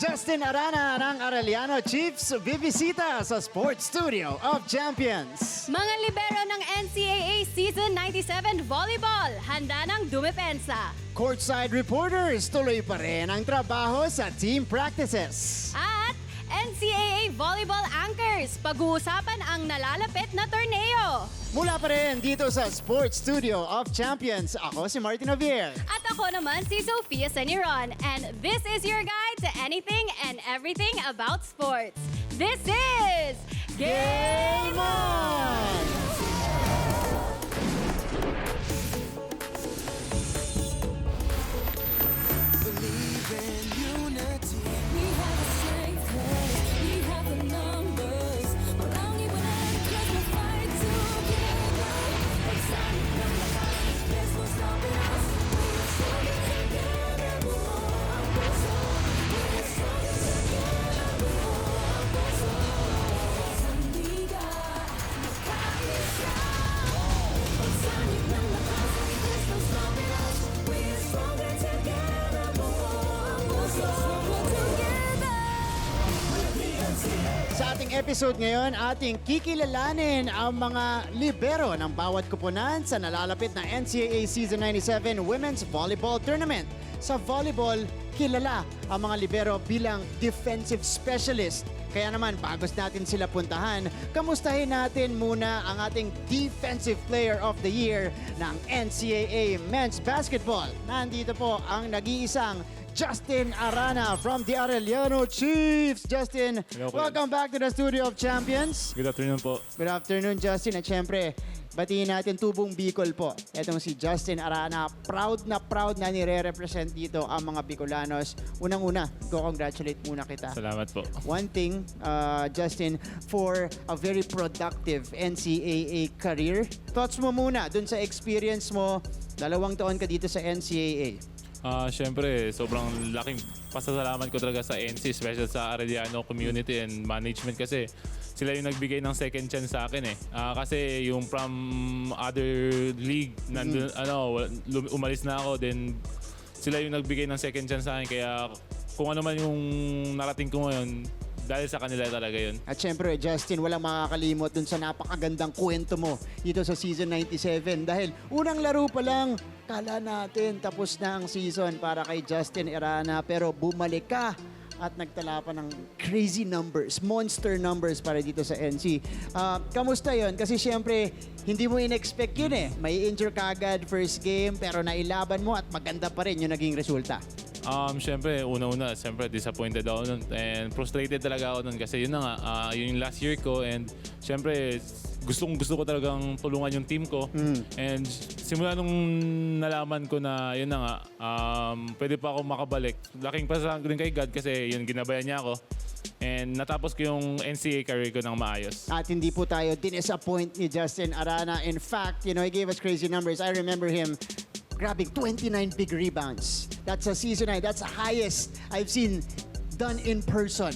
Justin Arana ng Arellano Chiefs bibisita sa Sports Studio of Champions. Mga libero ng NCAA Season 97 Volleyball, handa ng dumepensa. Courtside reporters, tuloy pa rin ang trabaho sa team practices. At NCAA Volleyball Anchors, pag-uusapan ang nalalapit na torneo. Mula pa rin dito sa Sports Studio of Champions, ako si Martin Javier. At ako naman si Sofia Seniron. And this is your guide to anything and everything about sports. This is Game On! Believe in unity. We have the strength, we have the numbers. Walang iwanan, 'cause we'll fight together. Excited from the past, there's no stopping us. We're stronger together, we're stronger together, Sandiga, makakaya siya. Excited from the past, there's no stopping us. We're stronger together, we're stronger together. Sa ating episode ngayon, ating kikilalanin ang mga libero ng bawat kupunan sa nalalapit na NCAA Season 97 Women's Volleyball Tournament. Sa volleyball, kilala ang mga libero bilang defensive specialist. Kaya naman, bago natin sila puntahan, kamustahin natin muna ang ating Defensive Player of the Year ng NCAA Men's Basketball. Nandito po ang nag-iisang Justin Arana from the Arellano Chiefs. Justin, Hello po. welcome back to the Studio of Champions. Good afternoon po. Good afternoon, Justin. At syempre, batiin natin tubong Bicol po. Itong si Justin Arana, proud na nire-represent dito ang mga Bicolanos. Unang-una, congratulate muna kita. Salamat po. One thing, Justin, for a very productive NCAA career. Thoughts mo muna dun sa experience mo, 2 taon ka dito sa NCAA. Siyempre, sobrang laking pasasalamat ko talaga sa NC, special sa Arellano community and management kasi sila yung nagbigay ng second chance sa akin eh. Kasi yung from other league, umalis na ako, then sila yung nagbigay ng second chance sa akin. Kaya kung ano man yung narating ko ngayon, dahil sa kanila talaga yun. At syempre, Justin, walang makakalimot dun sa napakagandang kwento mo dito sa Season 97. Dahil unang laro pa lang, kala natin tapos na ang season para kay Justin Arana. Pero bumalik ka at nagtala pa ng crazy numbers, monster numbers para dito sa NC. Kamusta yon? Kasi syempre, hindi mo in-expect yun eh. May injure ka agad first game, pero nailaban mo at maganda pa rin yung naging resulta. Siyempre, una-una, siyempre disappointed ako nun and frustrated talaga ako nun kasi yun na nga, yun yung last year ko and siyempre, gusto ko talagang tulungan yung team ko and simula nung nalaman ko na yun na nga, pwede pa ako makabalik. Laking pasalamat ko rin kay God kasi yun, ginabayan niya ako and natapos ko yung NCAA career ko ng maayos. At hindi po tayo disappoint ni Justin Arana. In fact, he gave us crazy numbers. I remember him grabbing 29 big rebounds. That's a season high. That's the highest I've seen done in person.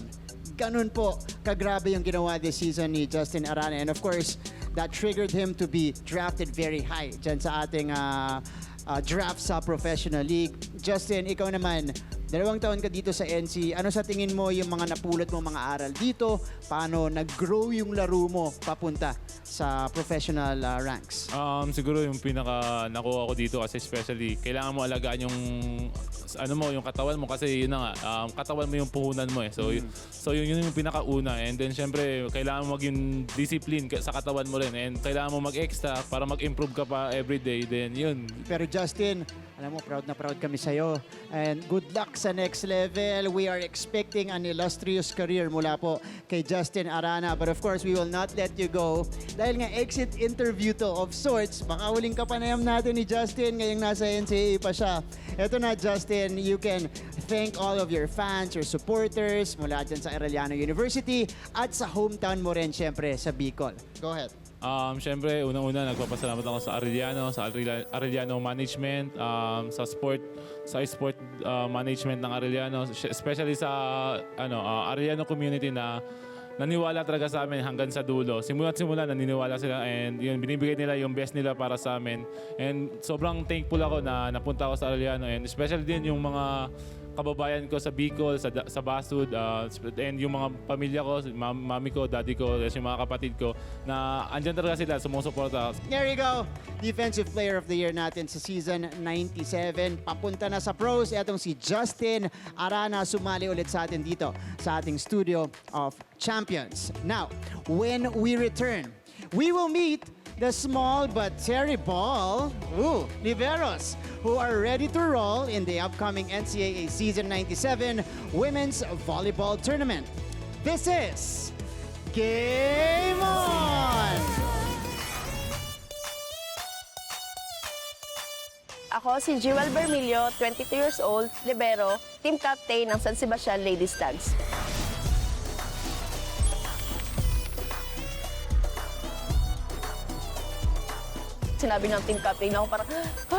Ganun po kagrabe yung ginawa this season ni Justin Arana. And of course, that triggered him to be drafted very high dyan sa ating draft sa Professional League. Justin, ikaw naman, 2 taon ka dito sa NC. Ano sa tingin mo yung mga napulot mo mga aral dito? Paano nag-grow yung laro mo papunta sa professional ranks? Siguro yung pinaka nakuha ko dito kasi especially kailangan mo alagaan yung yung katawan mo kasi yun na nga, katawan mo yung puhunan mo eh. So yun yung pinakauna and then syempre kailangan mo maging discipline sa katawan mo rin and kailangan mo mag-extra para mag-improve ka pa everyday then yun. Pero Justin, alam mo, proud na proud kami sa'yo. And good luck sa next level. We are expecting an illustrious career mula po kay Justin Arana. But of course, we will not let you go. Dahil nga exit interview to of sorts, baka huling kapanayam natin ni Justin ngayong nasa NCAA pa siya. Eto na, Justin, you can thank all of your fans, your supporters, mula dyan sa Arellano University at sa hometown mo rin, syempre, sa Bicol. Go ahead. Siyempre, unang-una, nagpapasalamat ako sa Arellano Management, sa sport management ng Arellano, especially sa Arellano community na naniwala talaga sa amin hanggang sa dulo. Simula't simula, naniniwala sila and yun, binibigay nila yung best nila para sa amin. And sobrang thankful ako na napunta ako sa Arellano and especially din yung mga kababayan ko sa Bicol, sa Basud, and yung mga pamilya ko, mami ko, daddy ko, yung mga kapatid ko, na andyan talaga sila, sumusuporta. There you go. Defensive Player of the Year natin sa season 97. Papunta na sa pros. Etong si Justin Arana sumali ulit sa atin dito sa ating Studio of Champions. Now, when we return, we will meet the small but terrible liberos who are ready to roll in the upcoming NCAA Season 97 Women's Volleyball Tournament. This is Game On! Ako si Jewel Bermilio, 22 years old, libero, team captain ng San Sebastian Ladies Dogs. Sinabi ng team captain ako parang,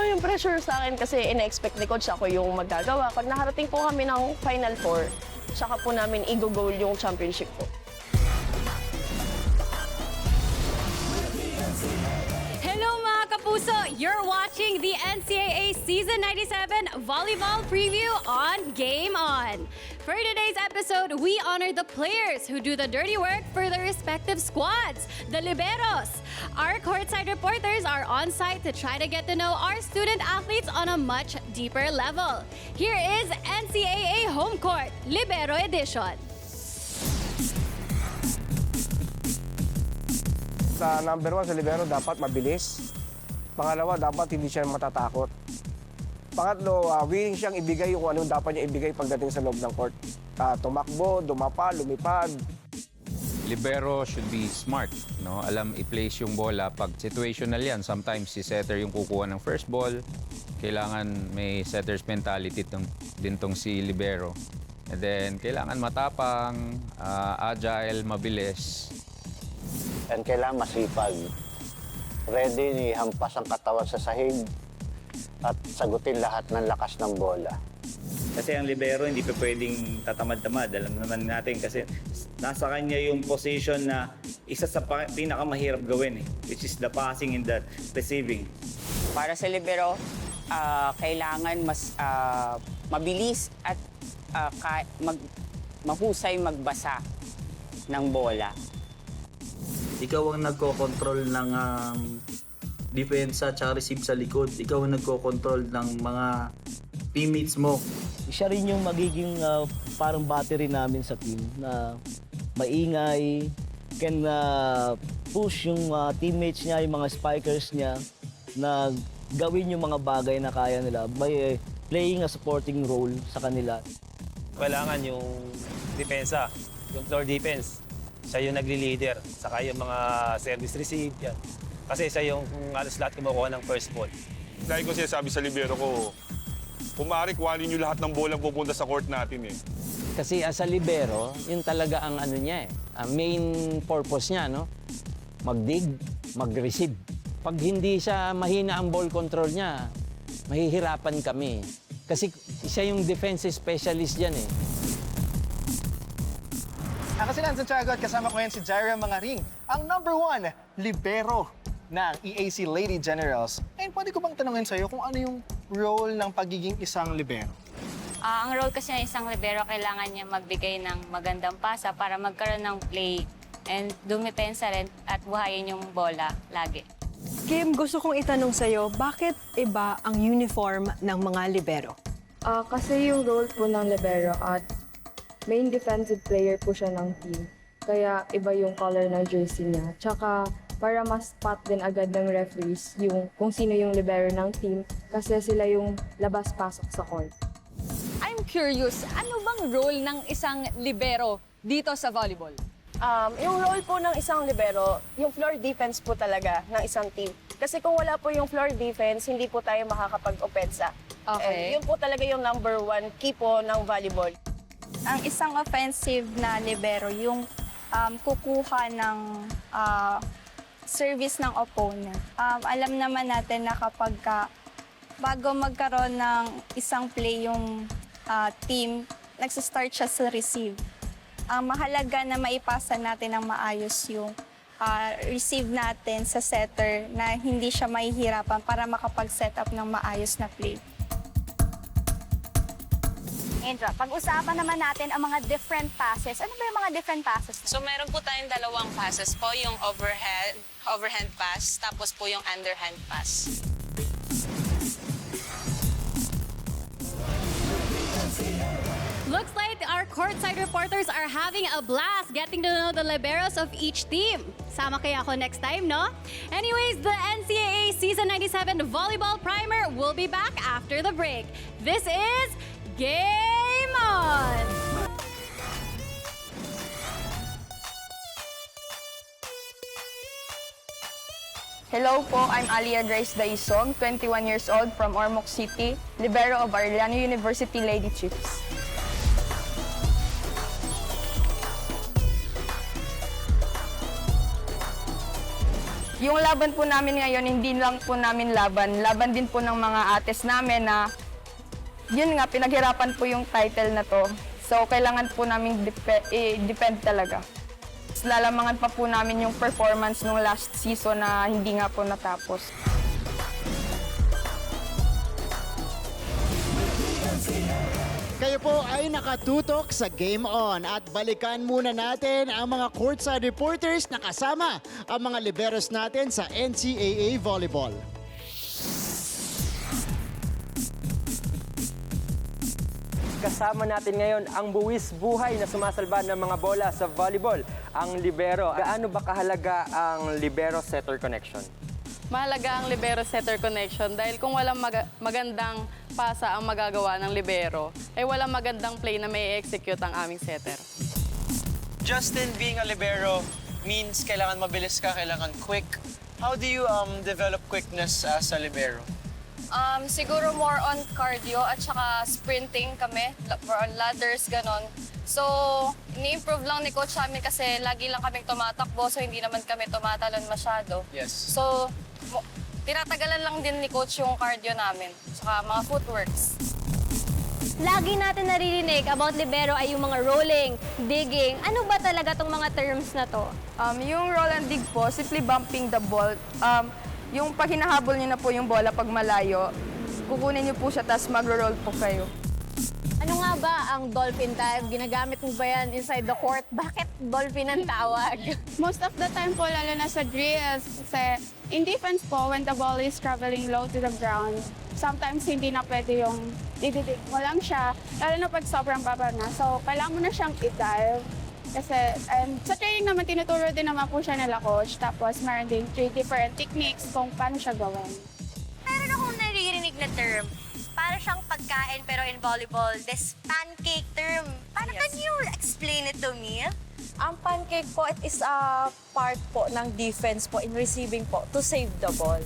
yung pressure sa akin kasi ina-expect ni coach ako yung magagawa. Pag nakarating po kami ng Final Four, saka po namin i-goal yung championship po. Hello mga kapuso! You're watching the NCAA Season 97 Volleyball Preview on Game On. For today's episode, we honor the players who do the dirty work for their respective squads, the liberos. Our courtside reporters are on site to try to get to know our student athletes on a much deeper level. Here is NCAA Home Court, Libero Edition. Sa number 1 sa libero, dapat mabilis. Pangalawa, dapat hindi siya matatakot. Pangatlo, willing siyang ibigay kung anong dapat niya ibigay pagdating sa loob ng court. Tumakbo, dumapa, lumipad. Libero should be smart, no? Alam i-place yung bola. Pag situational yan, sometimes si setter yung kukuha ng first ball. Kailangan may setter's mentality din tong si libero. And then, kailangan matapang, agile, mabilis. And kailangan masipag. Ready ni hampas ang katawan sa sahig at sagutin lahat ng lakas ng bola. Kasi ang libero hindi pa pwedeng tatamad-tamad. Alam naman natin kasi nasa kanya yung position na isa sa pinakamahirap gawin, which is the passing and the receiving. Para sa libero, kailangan mas mabilis at mahusay magbasa ng bola. Ikaw ang nagko-control ng depensa at receive sa likod. Ikaw ang nagko-control ng mga teammates mo. Siya rin yung magiging parang battery namin sa team na maingay, can push yung teammates niya, yung mga spikers niya na gawin yung mga bagay na kaya nila by playing a supporting role sa kanila. Kailangan yung depensa, yung floor defense. Siya yung nagli-leader, saka yung mga service receive, yan. Kasi siya yung alas lahat kumukuha ng first ball. Dahil ko sinasabi sa libero ko, kung maaari, kuhanin nyo lahat ng bolang pupunta sa court natin eh. Kasi as a libero, yun talaga ang ano niya main purpose niya, no? Mag-dig, mag-receive. Pag hindi siya mahina ang ball control niya, mahihirapan kami. Kasi siya yung defensive specialist dyan eh. Ako si Lance Santiago at kasama ko yan si Jaira Mangaring, ang number 1 libero ng EAC Lady Generals. And pwede ko bang tanungin sa'yo kung ano yung role ng pagiging isang libero? Ang role kasi ng isang libero, kailangan niya magbigay ng magandang pasa para magkaroon ng play and dumipensa rin at buhayin yung bola lagi. Kim, gusto kong itanong sa'yo, bakit iba ang uniform ng mga libero? Kasi yung role po ng libero at main defensive player po siya ng team. Kaya iba yung color ng jersey niya. Tsaka para mas spot din agad ng referees yung kung sino yung libero ng team kasi sila yung labas-pasok sa court. I'm curious, ano bang role ng isang libero dito sa volleyball? Yung role po ng isang libero, yung floor defense po talaga ng isang team. Kasi kung wala po yung floor defense, hindi po tayo makakapag-opensa. Okay. Yun po talaga yung number 1 key po ng volleyball. Ang isang offensive na libero, yung kukuha ng service ng opponent. Alam naman natin na kapag bago magkaroon ng isang play yung team, nagsistart siya sa receive. Mahalaga na maipasa natin ng maayos yung receive natin sa setter na hindi siya mahihirapan para makapag-set up ng maayos na play. Indra, pag-usapan naman natin ang mga different passes. Ano ba yung mga different passes? So meron po tayong dalawang passes po, yung overhand pass, tapos po yung underhand pass. Looks like our courtside reporters are having a blast getting to know the liberos of each team. Sama kaya ako next time, no? Anyways, the NCAA Season 97 Volleyball Primer will be back after the break. This is Game On! Hello po, I'm Alia Grace Daisong, 21 years old from Ormoc City, Libero of Arana University Lady Chiefs. Yung laban po namin ngayon, hindi lang po namin laban din po ng mga ates namin na yun nga, pinaghirapan po yung title na to. So, kailangan po namin i-depend talaga. Lalamangan pa po namin yung performance nung last season na hindi nga po natapos. Kayo po ay nakatutok sa Game On at balikan muna natin ang mga courtside reporters na kasama ang mga liberos natin sa NCAA Volleyball. Kasama natin ngayon ang buwis buhay na sumasalba ng mga bola sa volleyball, ang libero. Gaano ba kahalaga ang libero-setter connection? Mahalaga ang libero-setter connection dahil kung walang magandang pasa ang magagawa ng libero, ay walang magandang play na may execute ang aming setter. Justin, being a libero means kailangan mabilis ka, kailangan quick. How do you develop quickness as a libero? Siguro more on cardio at saka sprinting kami, more on ladders, ganon. So, ini-improve lang ni Coach namin kasi lagi lang kaming tumatakbo so hindi naman kami tumatalon masyado. Yes. So, tinatagalan lang din ni Coach yung cardio namin, saka mga footworks. Lagi natin naririnig about libero ay yung mga rolling, digging. Ano ba talaga tong mga terms na to? Yung roll and dig po, simply bumping the ball. Yung pag hinahabol niyo na po yung bola pag malayo, kukunin niyo po siya tapos magro-roll po kayo. Ano nga ba ang dolphin dive? Ginagamit mo ba yan inside the court? Bakit dolphin ang tawag? Most of the time po, lalo na sa drills, kasi in defense po, when the ball is traveling low to the ground, sometimes hindi na pwede yung dididig mo lang siya, lalo na pag sobrang baba na. So, kailangan mo na siyang i-dive. Kasi sa training naman, tinuturo din naman po siya nila coach. Tapos, meron din 3 different techniques kung paano siya gawin. Meron akong naririnig na term. Para siyang pagkain pero in volleyball, this pancake term. Can you explain it to me? Ang pancake po, it is a part po ng defense po in receiving po to save the ball.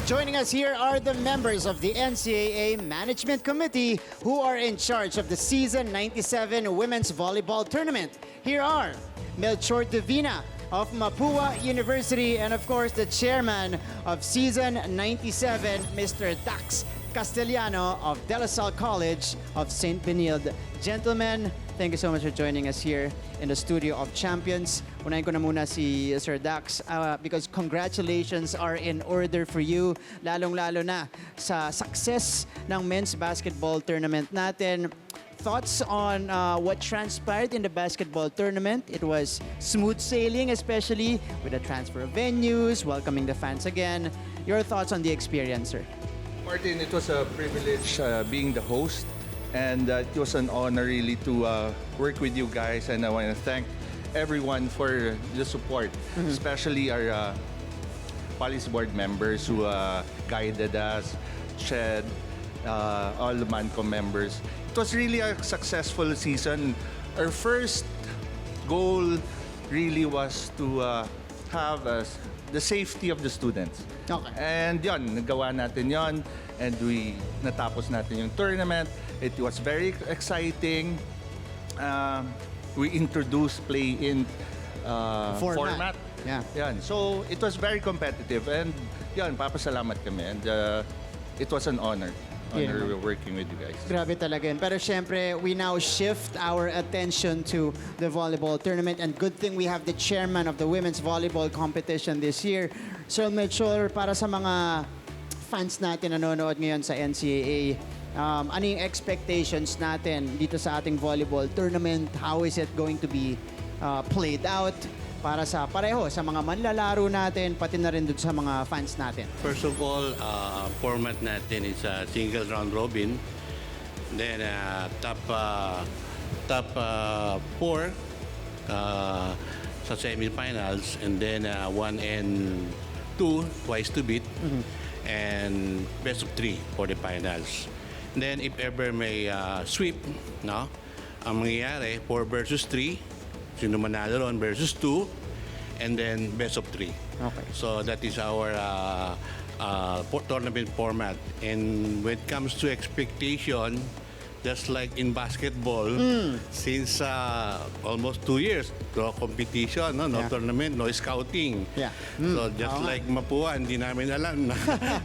Joining us here are the members of the NCAA Management Committee who are in charge of the Season 97 Women's Volleyball Tournament. Here are Melchor Divina of Mapua University and of course the chairman of Season 97, Mr. Dax Castellano of De La Salle College of St. Benilde. Gentlemen, thank you so much for joining us here in the Studio of Champions. Unahin ko na muna si Sir Dax because congratulations are in order for you, lalong-lalo na sa success ng men's basketball tournament natin. Thoughts on what transpired in the basketball tournament? It was smooth sailing, especially with the transfer of venues, welcoming the fans again. Your thoughts on the experience, sir? Martin, it was a privilege being the host, and it was an honor really to work with you guys, and I want to thank everyone for the support, especially our policy board members who guided us, Shed, all the MANCO members. It was really a successful season. Our first goal really was to have the safety of the students. Okay. And yon, nagawa natin yon, and natapos natin yung tournament. It was very exciting. We introduced play-in format. Yeah. Yan. So, it was very competitive. And yan, papasalamat kami. And it was an honor. Honor working with you guys. Grabe talaga yun. Pero syempre, we now shift our attention to the volleyball tournament. And good thing we have the chairman of the women's volleyball competition this year. Sir Melchor, para sa mga fans natin nanonood ngayon sa NCAA, ano yung expectations natin dito sa ating volleyball tournament? How is it going to be played out para sa pareho, sa mga manlalaro natin, pati na rin doon sa mga fans natin? First of all, format natin is a single round robin. Then top 4 sa semifinals, and then 1 and 2 twice to beat, and best of 3 for the finals. And then if ever may sweep, no, ang mangyayari 4 versus 3, sino manalo ron versus 2, and then best of 3. Okay. So that is our tournament format. And when it comes to expectation, just like in basketball, since almost 2 years, no competition, no tournament, no scouting. Yeah. So just like Mapua, hindi namin alam na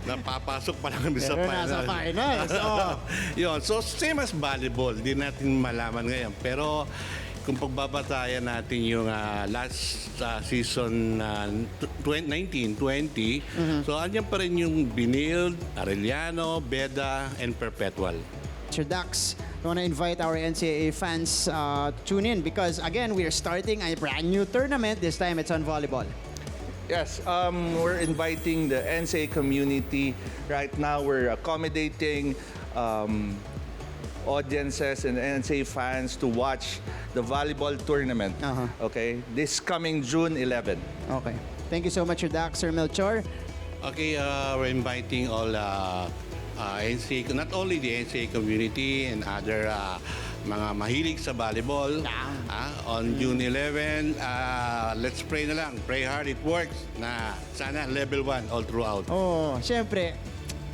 napapasok pa lang kami sa Pero finals. nasa finals. Oh. Yun. So same as volleyball, di natin malaman ngayon. Pero kung pagbabatayan natin yung last season 19-20, so andyan pa rin yung Binild, Arellano, Beda, and Perpetual. Sir Dax, I want to invite our NCAA fans tune in because again, we are starting a brand new tournament. This time it's on volleyball. Yes, we're inviting the NCAA community. Right now, we're accommodating audiences and NCAA fans to watch the volleyball tournament. Okay, this coming June 11. Okay. Thank you so much, Sir Dax. Sir Melchor. Okay, we're inviting all NCAA, not only the NCAA community and other mga mahilig sa volleyball. On June 11, let's pray na lang. Pray hard, it works. Na sana level 1 all throughout. Oh, syempre,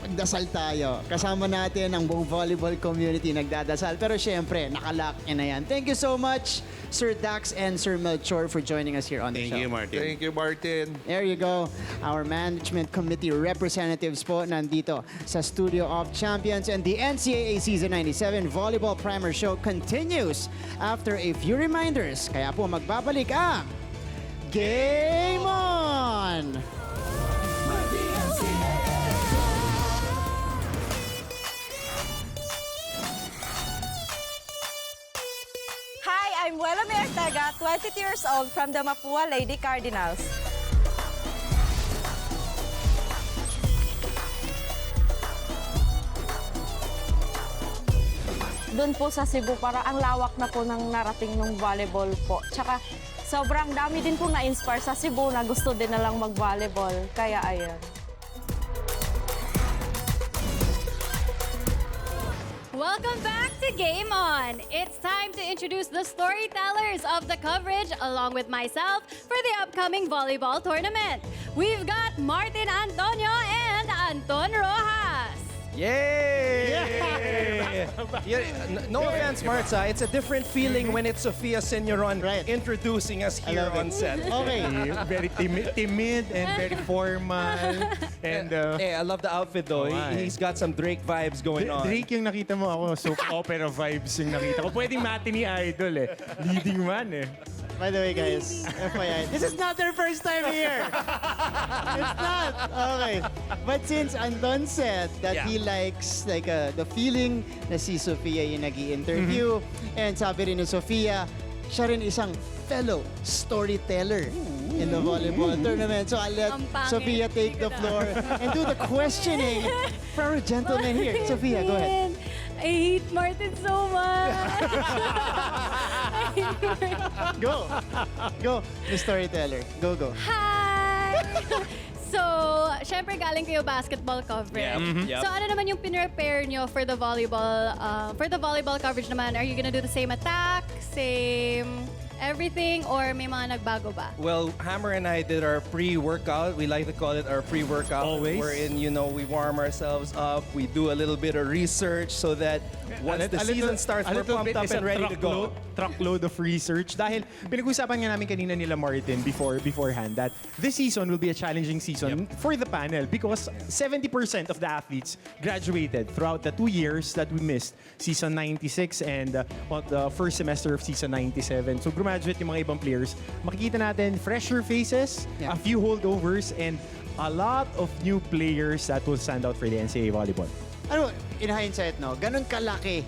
magdasal tayo. Kasama natin ang buong volleyball community nagdadasal. Pero syempre, nakalock in na yan. Thank you so much, Sir Dax and Sir Melchor, for joining us here on the show. Thank you, Martin. Thank you, Martin. There you go. Our management committee representatives po nandito sa Studio of Champions, and the NCAA Season 97 Volleyball Primer Show continues after a few reminders. Kaya po magbabalik ang Game On! Hi, I'm Welame Ortega, 22 years old from the Mapua Lady Cardinals. Doon po sa Cebu, para ang lawak na po ng narating ng volleyball po. Tsaka sobrang dami din po na-inspire sa Cebu na gusto din na lang mag-volleyball. Kaya ayun. Welcome back to Game On! It's time to introduce the storytellers of the coverage along with myself for the upcoming volleyball tournament. We've got Martin Antonio and Anton Rojas. Yay! No offense, Martha. It's a different feeling when it's Sofia Senioron introducing us here on set. Okay. Very timid and very formal. And I love the outfit though. He's got some Drake vibes going on. Drake yung nakita mo, ako soap opera vibes yung nakita ko. Pwedeng matinee idol eh. Leading man eh. By the way, guys, FYI, this is not their first time here. It's not. Okay. But since Anton said that he likes the feeling na si Sofia yung nag-i-interview, and sabi rin ni Sofia, siya rin isang fellow storyteller in the volleyball tournament. So I'll let Sofia take the floor and do the questioning for our gentleman here. Sofia, go ahead. I hate Martin so much. Go. Go, the storyteller. Go, go. Hi! So, syempre galing kayo basketball coverage. Yep. So, ano naman yung pinrepare nyo for the volleyball coverage naman? Are you gonna do the same attack, same everything, or may mga nagbago ba? Well, Hammer and I did our pre-workout. We like to call it our pre-workout. Always. Wherein, we warm ourselves up. We do a little bit of research so that once the season starts, we're pumped up and ready to go. Truckload of research. Dahil pinag-usapan nga namin kanina nila Martin beforehand that this season will be a challenging season for the panel because 70% of the athletes graduated throughout the 2 years that we missed, season 96 and the first semester of season 97. So graduate yung mga ibang players. Makikita natin fresher faces, a few holdovers, and a lot of new players that will stand out for the NCAA volleyball. Ano, in hindsight, no, ganun kalaki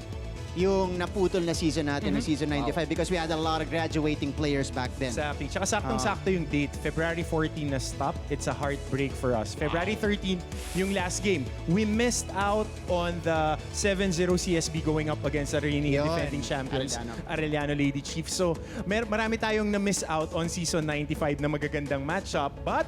yung naputol na season natin, ng season 95, because we had a lot of graduating players back then. Exactly. Tsaka saktong-sakto yung date. February 14 na stop. It's a heartbreak for us. February 13, yung last game. We missed out on the 7-0 CSB going up against the reigning and defending champions, Arellano Lady Chiefs. So, marami tayong na-miss out on season 95 na magagandang matchup. But,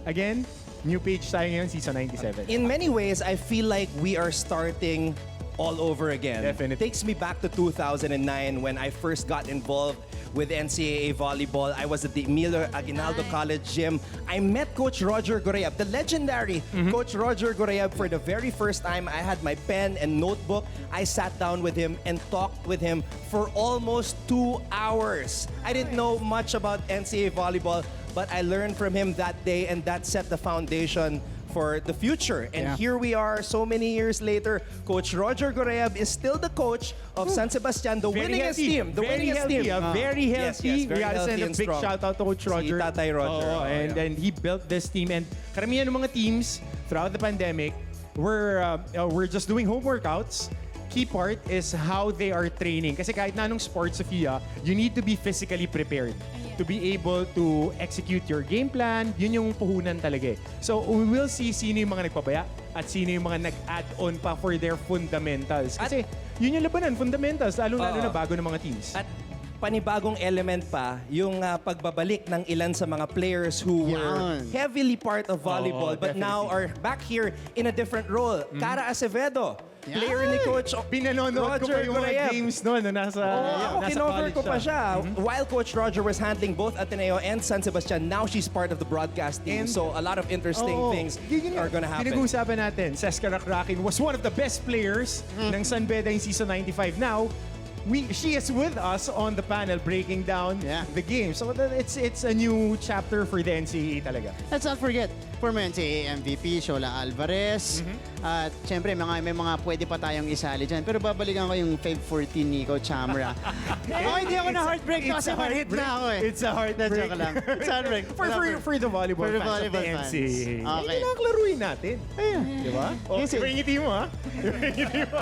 again, new page tayo ngayon, season 97. In many ways, I feel like we are starting all over again. Definitely. It takes me back to 2009 when I first got involved with NCAA volleyball. I was at the Emilio Aguinaldo College gym. I met Coach Roger Goreyab, the legendary Coach Roger Goreyab, for the very first time. I had my pen and notebook. I sat down with him and talked with him for almost 2 hours. I didn't know much about NCAA volleyball, but I learned from him that day, and that set the foundation for the future. And here we are so many years later. Coach Roger Goreyab is still the coach of San Sebastian, the winningest team. The winningest team. Very healthy. Very We gotta healthy send a and big strong. shout out to Coach Roger. Si Tatay Roger. And then he built this team. And karamihan ng mga teams throughout the pandemic, we're just doing home workouts. Key part is how they are training. Kasi kahit na anong sports, Sophia, you need to be physically prepared to be able to execute your game plan. Yun yung puhunan talaga eh. So we will see sino yung mga nagpabaya at sino yung mga nag-add on pa for their fundamentals. Kasi yun yung labanan, fundamentals, lalo-lalo na bago ng mga teams. At panibagong element pa, yung pagbabalik ng ilan sa mga players who were heavily part of volleyball but now are back here in a different role. Cara Acevedo, player ni Coach Pinanonood ko pa Roger yung mga Goreyab. games noon na nasa Kinover college ko pa siya. While Coach Roger was handling both Ateneo and San Sebastian, now she's part of the broadcast team. So a lot of interesting things are gonna happen. Pinag-uusapan natin, Seska Rakrakin was one of the best players ng San Beda in season 95. Now, she is with us on the panel breaking down the game. So it's a new chapter for the NCAA talaga. Let's not forget, former NCAA MVP, Shola Alvarez. At syempre, may mga pwede pa tayong isali dyan. Pero babalikan ko yung Feb 14 ni Coach Chamra. Hindi ako na-heartbreak kasi ma-hit na ako eh. It's a heartbreak. Joke lang. It's a heartbreak. For the volleyball For the fans volleyball of the fans. NCAA. Okay. Kailangan klaruin natin. Di ba? Ngiti mo ha?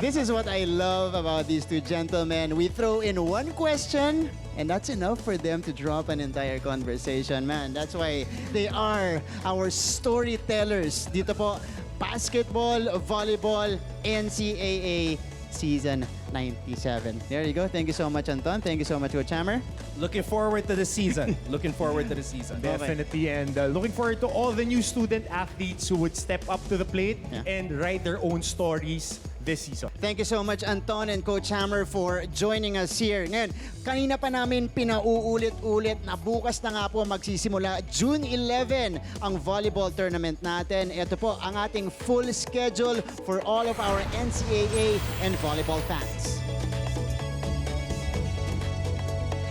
This is what I love about these two gentlemen. We throw in one question, and that's enough for them to drop an entire conversation, man. That's why they are our storytellers. Dito po, basketball, volleyball, NCAA season 97. There you go. Thank you so much, Anton. Thank you so much, Coach Hammer. Looking forward to the season. Looking forward to the season. Definitely. And looking forward to all the new student athletes who would step up to the plate and write their own stories this season. Thank you so much, Anton and Coach Hammer, for joining us here. Ngayon, kanina pa namin pinauulit-ulit na bukas na nga po magsisimula June 11 ang volleyball tournament natin. Ito po ang ating full schedule for all of our NCAA and volleyball fans.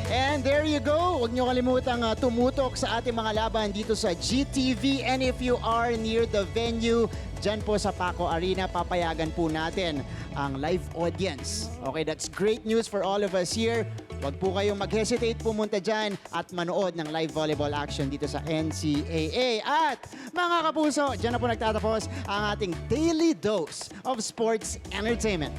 And there you go. Huwag niyo kalimutang tumutok sa ating mga laban dito sa GTV. And if you are near the venue, dyan po sa Paco Arena, papayagan po natin ang live audience. Okay, that's great news for all of us here. Huwag po kayong mag-hesitate pumunta dyan at manood ng live volleyball action dito sa NCAA. At mga kapuso, dyan na po nagtatapos ang ating daily dose of sports entertainment.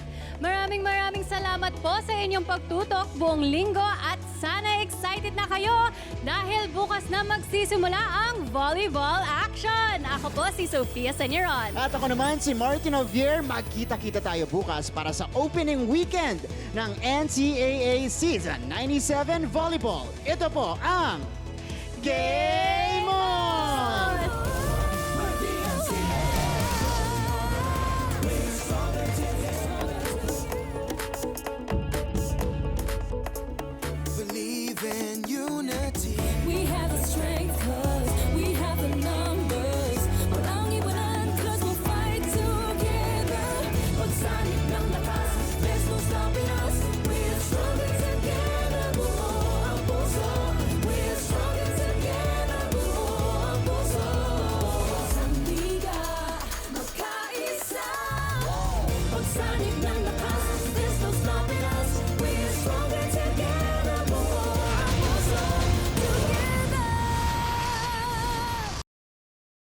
Maraming salamat po sa inyong pagtutok buong linggo at sana excited na kayo dahil bukas na magsisimula ang volleyball action. Ako po si Sofia Senyeron. At ako naman si Martin Ovier. Magkita-kita tayo bukas para sa opening weekend ng NCAA Season 97 Volleyball. Ito po ang Game